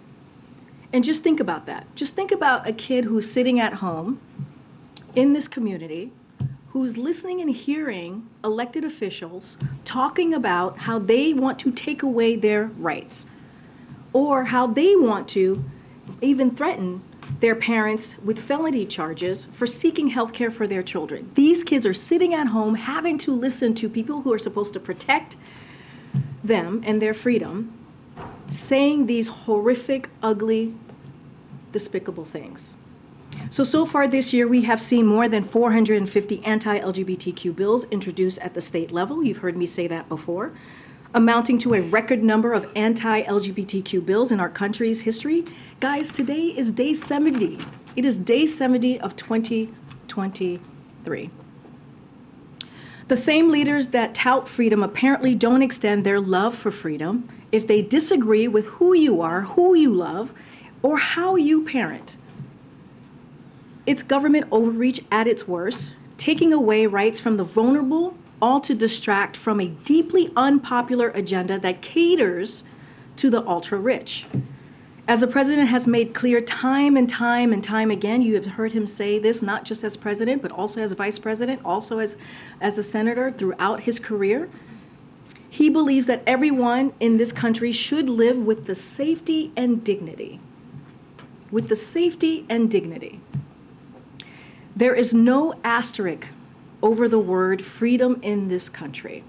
And just think about that. Just think about a kid who's sitting at home in this community, who's listening and hearing elected officials talking about how they want to take away their rights, or how they want to even threaten their parents with felony charges for seeking health care for their children. These kids are sitting at home having to listen to people who are supposed to protect them and their freedom saying these horrific, ugly, despicable things. So far this year, we have seen more than 450 anti-LGBTQ bills introduced at the state level. You've heard me say that before, amounting to a record number of anti-LGBTQ bills in our country's history. Guys, today is day 70. It is day 70 of 2023. The same leaders that tout freedom apparently don't extend their love for freedom if they disagree with who you are, who you love, or how you parent. It's government overreach at its worst, taking away rights from the vulnerable, all to distract from a deeply unpopular agenda that caters to the ultra-rich. As the president has made clear time and time and time again, you have heard him say this not just as president, but also as vice president, also as a senator throughout his career. He believes that everyone in this country should live with the safety and dignity. With the safety and dignity. There is no asterisk over the word freedom in this country.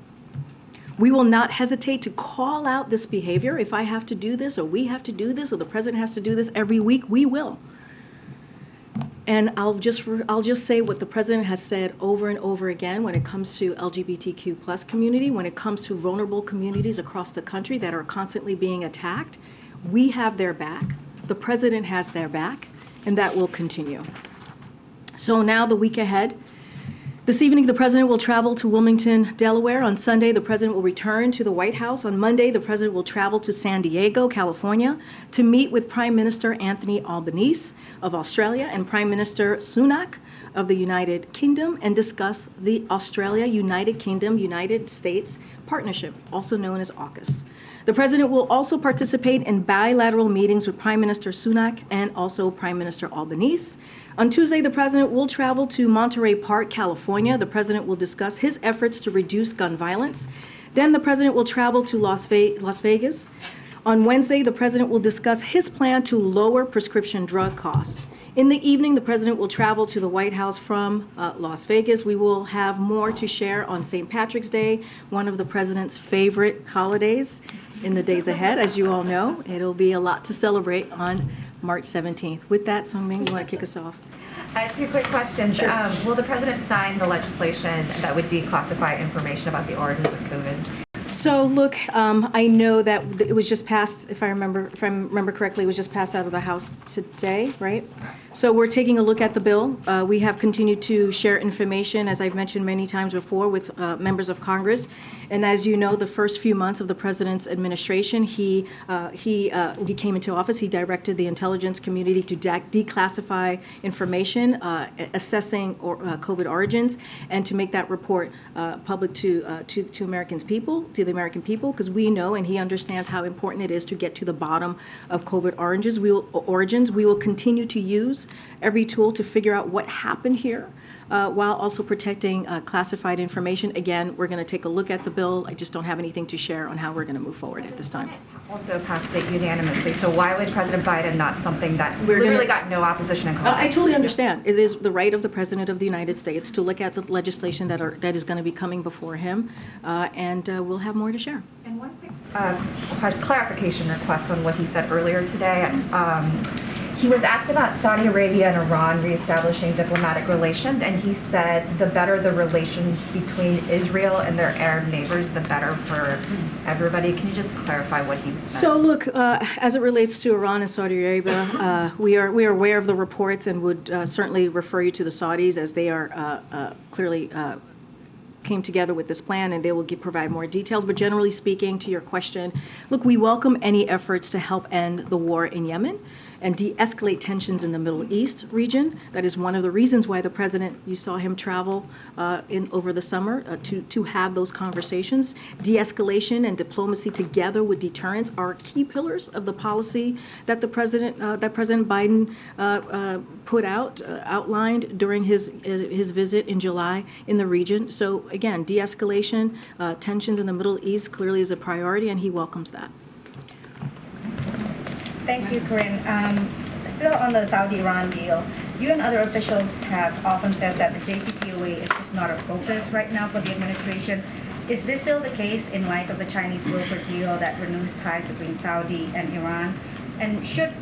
We will not hesitate to call out this behavior. If I have to do this, or we have to do this, or the president has to do this every week, we will. And I'll just say what the president has said over and over again when it comes to LGBTQ plus community, when it comes to vulnerable communities across the country that are constantly being attacked. We have their back. The president has their back, and that will continue. So now the week ahead. This evening, the president will travel to Wilmington, Delaware. On Sunday, the president will return to the White House. On Monday, the president will travel to San Diego, California, to meet with Prime Minister Anthony Albanese of Australia and Prime Minister Sunak of the United Kingdom and discuss the Australia-United Kingdom-United States Partnership, also known as AUKUS. The president will also participate in bilateral meetings with Prime Minister Sunak and also Prime Minister Albanese. On Tuesday, the president will travel to Monterey Park, California. The president will discuss his efforts to reduce gun violence. Then the president will travel to Las Vegas. On Wednesday, the president will discuss his plan to lower prescription drug costs. In the evening, the president will travel to the White House from Las Vegas. We will have more to share on St. Patrick's Day, one of the president's favorite holidays in the days ahead. As you all know, it'll be a lot to celebrate on March 17th. With that, Sungmin, you want to kick us off? Two quick questions. Sure. Will the president sign the legislation that would declassify information about the origins of COVID? So look, I know that it was just passed, if I remember correctly, it was just passed out of the House today, right? So we're taking a look at the bill. We have continued to share information, as I've mentioned many times before, with members of Congress. And as you know, the first few months of the president's administration, he came into office. He directed the intelligence community to declassify information, assessing COVID origins, and to make that report public to the American people, because we know and he understands how important it is to get to the bottom of COVID origins. We will continue to use every tool to figure out what happened here, while also protecting classified information. Again, we're going to take a look at the bill. I just don't have anything to share on how we're going to move forward at this time. Also passed it unanimously. So why would President Biden not something that literally got no opposition in Congress? I totally understand. It is the right of the President of the United States to look at the legislation that is going to be coming before him, and we'll have more to share. And one quick clarification request on what he said earlier today. He was asked about Saudi Arabia and Iran reestablishing diplomatic relations, and he said the better the relations between Israel and their Arab neighbors, the better for everybody. Can you just clarify what he said? So look, as it relates to Iran and Saudi Arabia, we are aware of the reports and would certainly refer you to the Saudis, as they are clearly came together with this plan, and they will provide more details. But generally speaking, to your question, look, we welcome any efforts to help end the war in Yemen and de-escalate tensions in the Middle East region. That is one of the reasons why the president, you saw him travel over the summer to have those conversations. De-escalation and diplomacy together with deterrence are key pillars of the policy that President Biden outlined during his visit in July in the region. So again, de-escalation, tensions in the Middle East clearly is a priority, and he welcomes that. Thank you, Karine. Still on the Saudi-Iran deal, you and other officials have often said that the JCPOA is just not a focus right now for the administration. Is this still the case in light of the Chinese broker deal that renews ties between Saudi and Iran? And should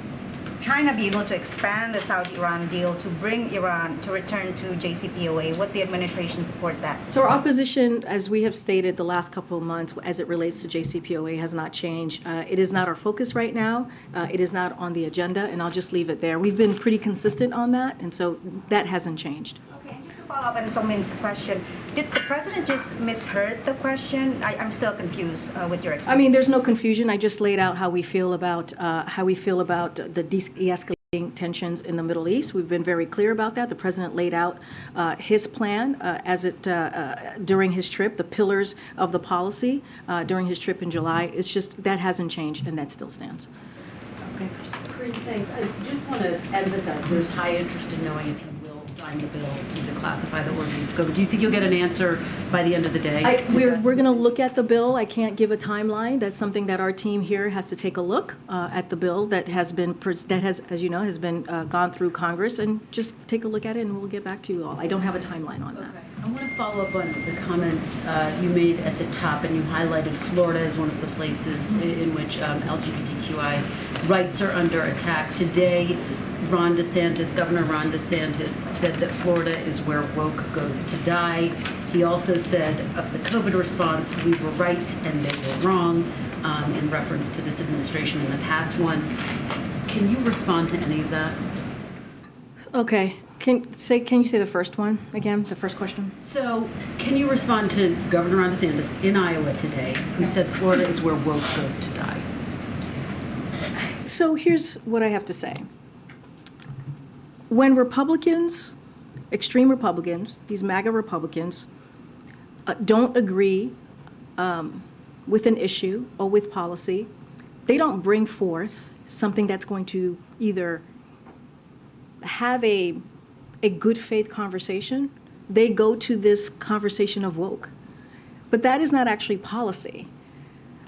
China be able to expand the Saudi-Iran deal to bring Iran to return to JCPOA? Would the administration support that? So our opposition, as we have stated the last couple of months, as it relates to JCPOA, has not changed. It is not our focus right now. It is not on the agenda, and I'll just leave it there. We've been pretty consistent on that, and so that hasn't changed. Okay, and just to follow up on Somin's question, did the president just misheard the question? I'm still confused with your explanation. I mean, there's no confusion. I just laid out how we feel about the de-escalating tensions in the Middle East. We've been very clear about that. The president laid out his plan during his trip, the pillars of the policy during his trip in July. It's just that hasn't changed, and that still stands. Okay. Karine, thanks. I just want to emphasize there's high interest in knowing if you will sign the bill to declassify the order of COVID. Do you think you'll get an answer by the end of the day? We're going to look at the bill. I can't give a timeline. That's something that our team here has to take a look at the bill that has, as you know, has been gone through Congress, and just take a look at it, and we'll get back to you all. I don't have a timeline on that. I want to follow up on the comments you made at the top, and you highlighted Florida as one of the places in which LGBTQI rights are under attack. Today, Governor Ron DeSantis said that Florida is where woke goes to die. He also said of the COVID response, we were right and they were wrong, in reference to this administration and the past one. Can you respond to any of that? Okay. Can you say the first one again, the first question? So, can you respond to Governor Ron DeSantis in Iowa today, who said Florida is where woke goes to die? So here's what I have to say. When Republicans, extreme Republicans, these MAGA Republicans, don't agree with an issue or with policy, they don't bring forth something that's going to either have a good faith conversation. They go to this conversation of woke. But that is not actually policy.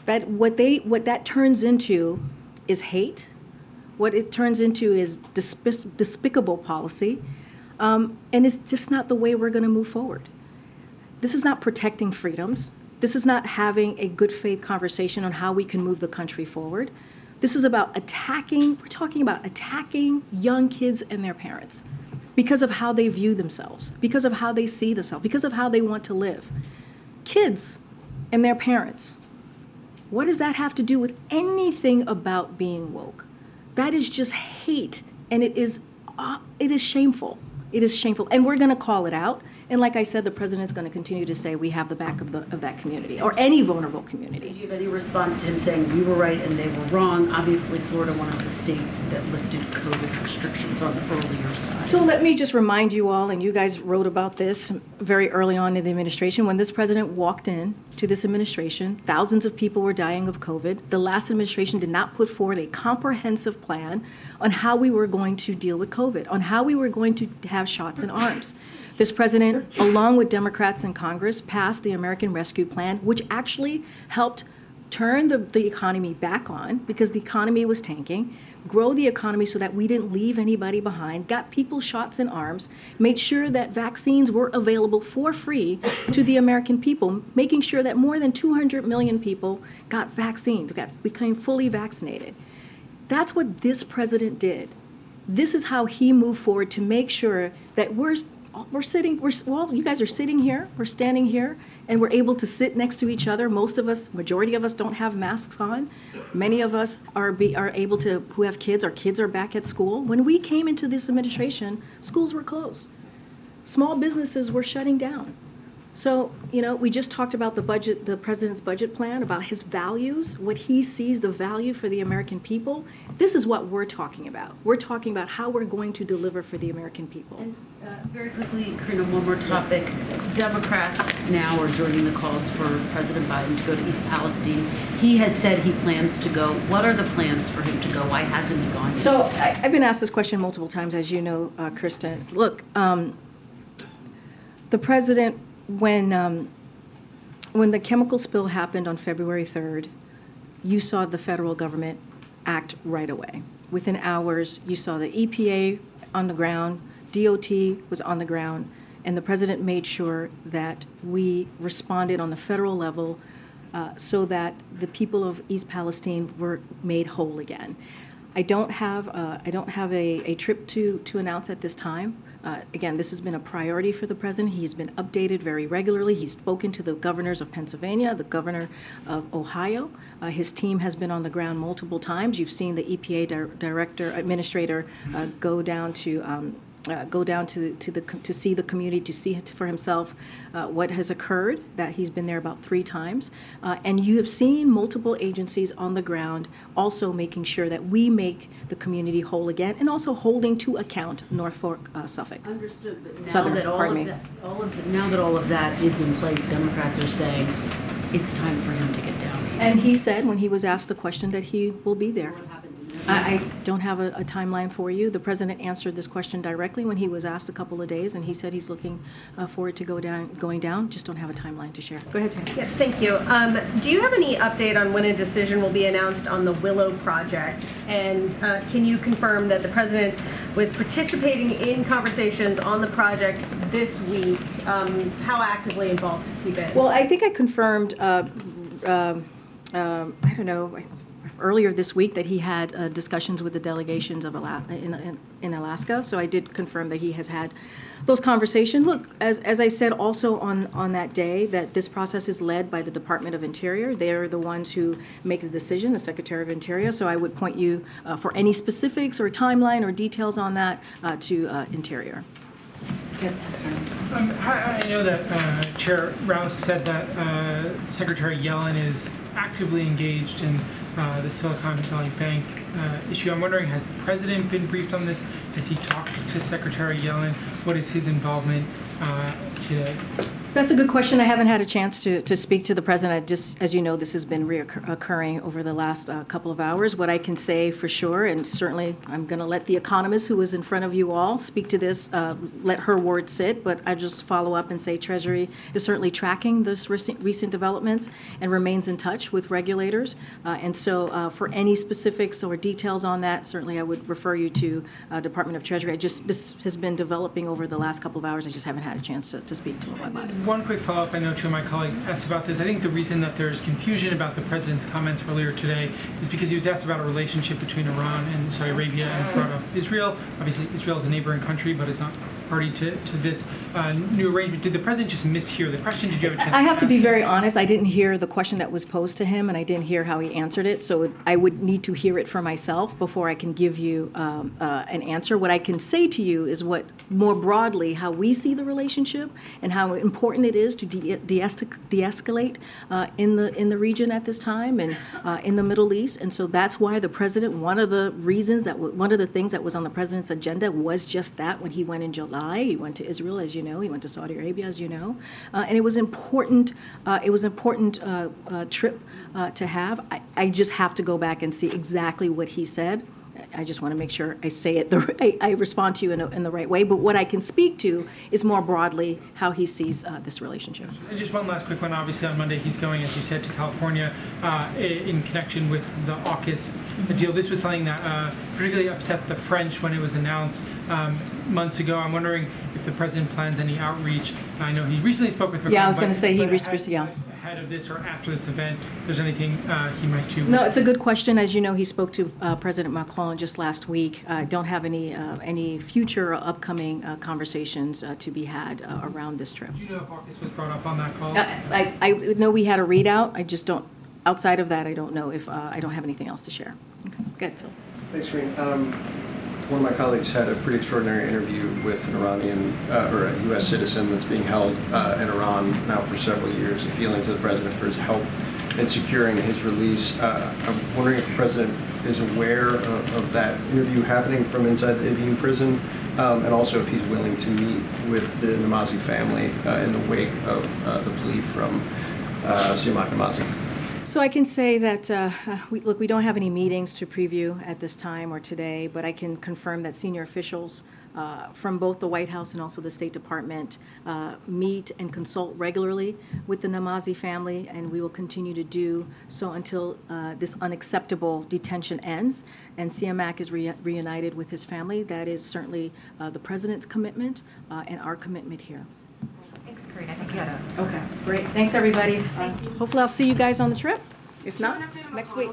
What that turns into is hate. What it turns into is despicable policy. And it's just not the way we're going to move forward. This is not protecting freedoms. This is not having a good faith conversation on how we can move the country forward. This is about we're talking about attacking young kids and their parents because of how they view themselves, because of how they see themselves, because of how they want to live. Kids and their parents. What does that have to do with anything about being woke? That is just hate, and it is shameful. It is shameful, and we're going to call it out. And like I said, the president is going to continue to say we have the back of that community, or any vulnerable community. Did you have any response to him saying we were right and they were wrong? Obviously, Florida, one of the states that lifted COVID restrictions on the earlier side. So let me just remind you all, and you guys wrote about this very early on in the administration, when this president walked in to this administration, thousands of people were dying of COVID. The last administration did not put forward a comprehensive plan on how we were going to deal with COVID, on how we were going to have shots in arms. This president, along with Democrats in Congress, passed the American Rescue Plan, which actually helped turn the economy back on because the economy was tanking, grow the economy so that we didn't leave anybody behind, got people shots in arms, made sure that vaccines were available for free to the American people, making sure that more than 200 million people got vaccines, became fully vaccinated. That's what this president did. This is how he moved forward to make sure that you guys are sitting here, we're standing here, and we're able to sit next to each other. Most of us, majority of us don't have masks on. Many of us are able to, who have kids, our kids are back at school. When we came into this administration, schools were closed. Small businesses were shutting down. So, you know, we just talked about the budget, the president's budget plan, about his values, what he sees the value for the American people. This is what we're talking about. We're talking about how we're going to deliver for the American people. And very quickly, Karine, one more topic. Democrats now are joining the calls for President Biden to go to East Palestine. He has said he plans to go. What are the plans for him to go? Why hasn't he gone yet? So I've been asked this question multiple times, as you know, Kristen. Look, the president, when the chemical spill happened on February 3rd, you saw the federal government act right away. Within hours, you saw the EPA on the ground, DOT was on the ground, and the president made sure that we responded on the federal level so that the people of East Palestine were made whole again. I don't have a trip to announce at this time. Again, this has been a priority for the president. He's been updated very regularly. He's spoken to the governors of Pennsylvania, the governor of Ohio. His team has been on the ground multiple times. You've seen the EPA administrator go down to see the community, to see for himself what has occurred, that he's been there about 3 times. And you have seen multiple agencies on the ground also making sure that we make the community whole again, and also holding to account Norfolk, Suffolk. Understood, but now Southern, that now that all of that is in place, Democrats are saying it's time for him to get down. And he said, when he was asked the question, that he will be there. I don't have a timeline for you. The president answered this question directly when he was asked a couple of days, and he said he's looking forward to going down. Just don't have a timeline to share. Go ahead, Tam. Yeah, thank you. Do you have any update on when a decision will be announced on the Willow project? And can you confirm that the president was participating in conversations on the project this week? How actively involved has he been? Well, I think I confirmed, I don't know, earlier this week that he had discussions with the delegations of in Alaska. So I did confirm that he has had those conversations. Look, as I said also on that day, that this process is led by the Department of Interior. They're the ones who make the decision, the Secretary of Interior. So I would point you for any specifics or timeline or details on that to Interior. I know that Chair Rouse said that Secretary Yellen is actively engaged in the Silicon Valley Bank issue. I'm wondering, has the president been briefed on this? Has he talked to Secretary Yellen? What is his involvement today? That's a good question. I haven't had a chance to speak to the president. Just as you know, this has been reoccurring over the last couple of hours. What I can say for sure, and certainly I'm going to let the economist who was in front of you all speak to this, let her word sit, but I just follow up and say Treasury is certainly tracking this recent developments and remains in touch with regulators. And so for any specifics or details on that, certainly I would refer you to Department of Treasury. This has been developing over the last couple of hours. I just haven't had a chance to speak to him about it. One quick follow-up. I know two of my colleagues asked about this. I think the reason that there's confusion about the president's comments earlier today is because he was asked about a relationship between Iran and Saudi Arabia and brought up Israel. Obviously, Israel is a neighboring country, but it's not party to this new arrangement. Did the president just mishear the question? Did you have a chance I have to be very honest. I didn't hear the question that was posed to him, and I didn't hear how he answered it. So I would need to hear it for myself before I can give you an answer. What I can say to you is what, more broadly, how we see the relationship and how important it is to de-escalate in the region at this time and in the Middle East. And so that's why the president, one of the things that was on the president's agenda was just that. When he went in July, he went to Israel, as you know, he went to Saudi Arabia, as you know, and it was important. It was important trip to have. I just have to go back and see exactly what he said. I just want to make sure I say it. I respond to you in the right way. But what I can speak to is more broadly how he sees this relationship. And just one last quick one. Obviously, on Monday he's going, as you said, to California in connection with the AUKUS deal. This was something that particularly upset the French when it was announced months ago. I'm wondering if the president plans any outreach. I know he recently spoke with Macron. Yeah, I was going to say he recently, yeah. Ahead of this or after this event, if there's anything he might do. No, it's a good question. As you know, he spoke to President Macron just last week. Don't have any future or upcoming conversations to be had around this trip. Do you know if AUKUS was brought up on that call? I know we had a readout. I just don't, outside of that, I don't know if I don't have anything else to share. Okay, good, Phil. Thanks, Karine. one of my colleagues had a pretty extraordinary interview with an Iranian or a U.S. citizen that's being held in Iran now for several years, appealing to the president for his help in securing his release. I'm wondering if the president is aware of that interview happening from inside the Indian prison, and also if he's willing to meet with the Namazi family in the wake of the plea from Siamak Namazi. So I can say that, we don't have any meetings to preview at this time or today, but I can confirm that senior officials from both the White House and also the State Department meet and consult regularly with the Namazi family, and we will continue to do so until this unacceptable detention ends and Siamak is reunited with his family. That is certainly the President's commitment and our commitment here. Thanks, Karine. I think you had a... Okay, great. Thanks, everybody. Hopefully I'll see you guys on the trip. If not, next week.